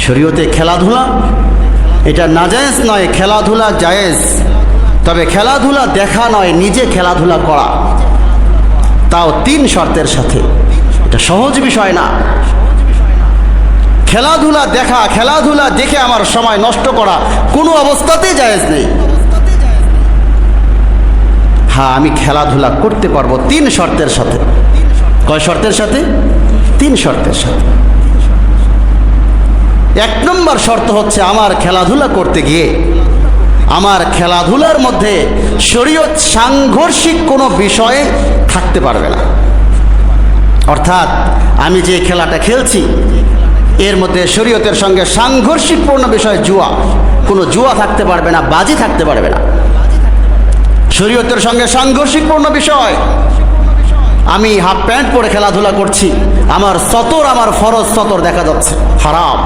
শরীয়তে খেলাধুলা এটা নাজায়েজ নয়, খেলাধুলা জায়েজ। তবে খেলাধুলা দেখা নয়, নিজে খেলাধুলা করা, তাও 3 শর্তের সাথে। এটা সহজ বিষয় না। খেলাধুলা দেখা, খেলাধুলা দেখে আমার সময় নষ্ট করা কোনো অবস্থাতেই জায়েজ নেই। হ্যাঁ, আমি খেলাধুলা করতে পারবো 3 শর্তের সাথে। কয় শর্তের সাথে? 3 শর্তের সাথে। 1 নম্বর শর্ত হচ্ছে আমার খেলাধুলা করতে গিয়ে আমার খেলাধুলার মধ্যে শরীয়ত সাংঘর্ষিক কোনো বিষয়ে থাকতে পারবে না। অর্থাৎ আমি যে খেলাটা খেলছি এর মধ্যে শরীয়তের সঙ্গে সাংঘর্ষিকপূর্ণ বিষয় জুয়া, কোনো জুয়া থাকতে পারবে না, বাজি থাকতে পারবে না। শরীয়তের সঙ্গে সাংঘর্ষিকপূর্ণ বিষয়, আমি হাফ প্যান্ট পরে খেলাধুলা করছি, আমার সতর, আমার ফরজ সতর দেখা যাচ্ছে, হারাম।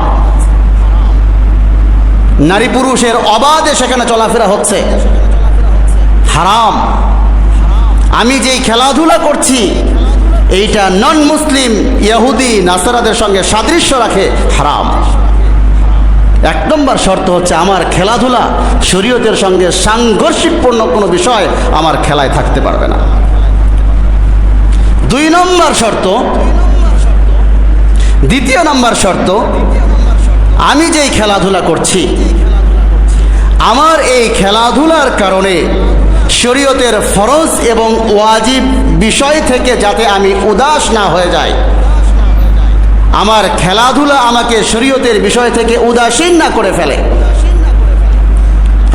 নারী পুরুষের অবাধে সেখানে চলাফেরা হচ্ছে, হারাম। আমি যেই খেলাধুলা করছি এইটা নন মুসলিম ইহুদি নাসারাদের সঙ্গে সাদৃশ্য রাখে, হারাম। 1 নম্বর শর্ত হচ্ছে আমার খেলাধুলা শরীয়তের সঙ্গে সাংঘর্ষিকপূর্ণ কোনো বিষয় আমার খেলায় থাকতে পারবে না। 2 নম্বর শর্ত, 2য় নম্বর শর্ত, আমি যেই খেলাধুলা করছি আমার এই খেলাধুলার কারণে শরীয়তের ফরজ এবং ওয়াজিব বিষয় থেকে যাতে আমি উদাস না হয়ে যাই, আমার খেলাধুলা আমাকে শরীয়তের বিষয় থেকে উদাসীন না করে ফেলে।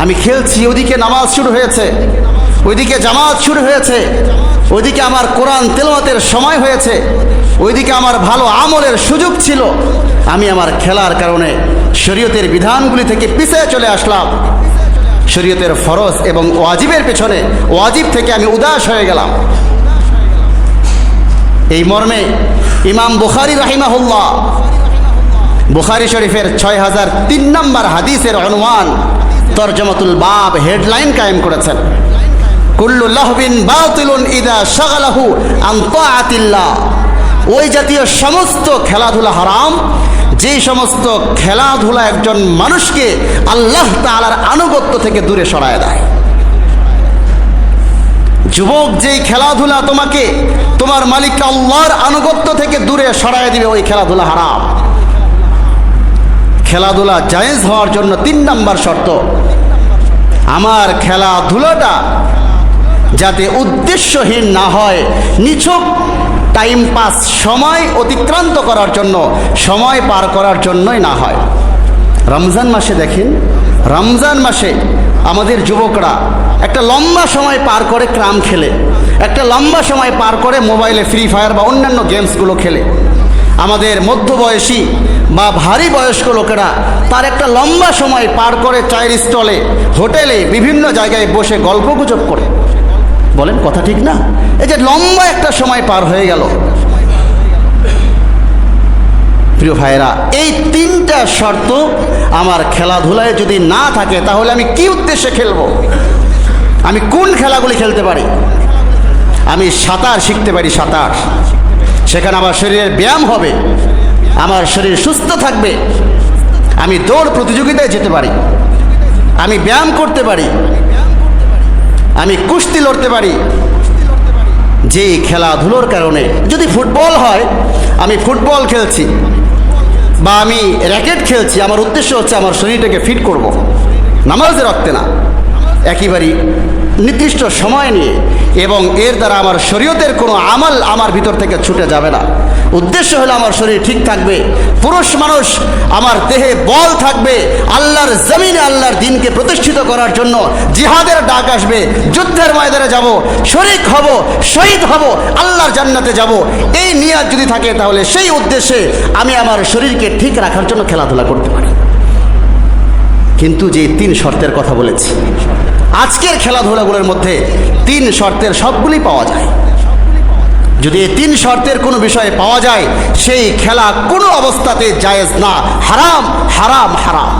আমি খেলছি, ওদিকে নামাজ শুরু হয়েছে, ওইদিকে জামাত শুরু হয়েছে, ওইদিকে আমার কোরআন তেলাওয়াতের সময় হয়েছে, ওইদিকে আমার ভালো আমলের সুযোগ ছিল, আমি আমার খেলার কারণে শরীয়তের বিধানগুলি থেকে পিছিয়ে চলে আসলাম, শরীয়তের ফরজ এবং ওয়াজিবের পেছনে, ওয়াজিব থেকে আমি উদাস হয়ে গেলাম। এই মর্মে ইমাম বুখারী রাহিমাহুল্লাহ বুখারী শরীফের 6003 নম্বর হাদিসের অনুমান তরজমাতুল বাব হেডলাইন কায়েম করেছেন, কুল্লু লাহবিন বাতিলুন ইদা শাগালাহু আন তাআতিল্লাহ। ওই জাতীয় সমস্ত খেলাধুলা হারাম যেই সমস্ত খেলাধুলা একজন মানুষকে আল্লাহ তাআলার আনুগত্য থেকে দূরে সরায় দেয়। যুবক, যেই খেলাধুলা তোমাকে তোমার মালিক আল্লাহর আনুগত্য থেকে দূরে সরায় দিবে, ওই খেলাধুলা হারাম। খেলাধুলা জায়েজ হওয়ার জন্য 3 নম্বর শর্ত, আমার খেলাধুলাটা যাতে উদ্দেশ্যহীন না হয়, নিছক টাইম পাস, সময় অতিক্রান্ত করার জন্য, সময় পার করার জন্যই না হয়। রমজান মাসে দেখেন, রমজান মাসে আমাদের যুবকরা একটা লম্বা সময় পার করে ক্রাম খেলে, একটা লম্বা সময় পার করে মোবাইলে ফ্রি ফায়ার বা অন্যান্য গেমসগুলো খেলে। আমাদের মধ্যবয়সী বা ভারী বয়স্ক লোকেরা তার একটা লম্বা সময় পার করে চায়ের স্টলে, হোটেলে, বিভিন্ন জায়গায় বসে গল্পগুজব করে। বলেন কথা ঠিক না? এই যে লম্বা একটা সময় পার হয়ে গেল। প্রিয় ভাইরা, এই 3টা শর্ত আমার খেলাধুলায় যদি না থাকে তাহলে আমি কি উদ্দেশ্যে খেলবো? আমি কোন খেলাগুলি খেলতে পারি? আমি সাঁতার শিখতে পারি, সাঁতার, সেখানে আমার শরীরের ব্যায়াম হবে, আমার শরীর সুস্থ থাকবে। আমি দৌড় প্রতিযোগিতায় যেতে পারি, আমি ব্যায়াম করতে পারি, আমি কুস্তি লড়তে পারি। যে খেলাধুলোর কারণে, যদি ফুটবল হয় আমি ফুটবল খেলছি বা আমি র্যাকেট খেলছি, আমার উদ্দেশ্য হচ্ছে আমার শরীরটাকে ফিট করব, নামাজে রাখতে না, একেবারেই নির্দিষ্ট সময় নিয়ে, এবং এর দ্বারা আমার শরীয়তের কোনো আমল আমার ভিতর থেকে ছুটে যাবে না। উদ্দেশ্য হলো আমার শরীর ঠিক থাকবে, পুরুষ মানুষ, আমার দেহে বল থাকবে, আল্লাহর জমিনে আল্লাহর দ্বীনকে প্রতিষ্ঠিত করার জন্য জিহাদের ডাক আসবে, যুদ্ধের ময়দানে যাব, শরীক হব, শহীদ হব, আল্লাহর জান্নাতে যাব। এই নিয়ত যদি থাকে তাহলে সেই উদ্দেশ্যে আমি আমার শরীরকে ঠিক রাখার জন্য খেলাধুলা করতে পারি। কিন্তু যে 3 শর্তের কথা বলেছি, আজকের খেলাধুলাগুলোর মধ্যে 3 শর্তের সবগুলি পাওয়া যায়। যদি এই 3 শর্তের কোনো বিষয়ে পাওয়া যায়, সেই খেলা কোনো অবস্থাতে জায়েজ না, হারাম, হারাম, হারাম।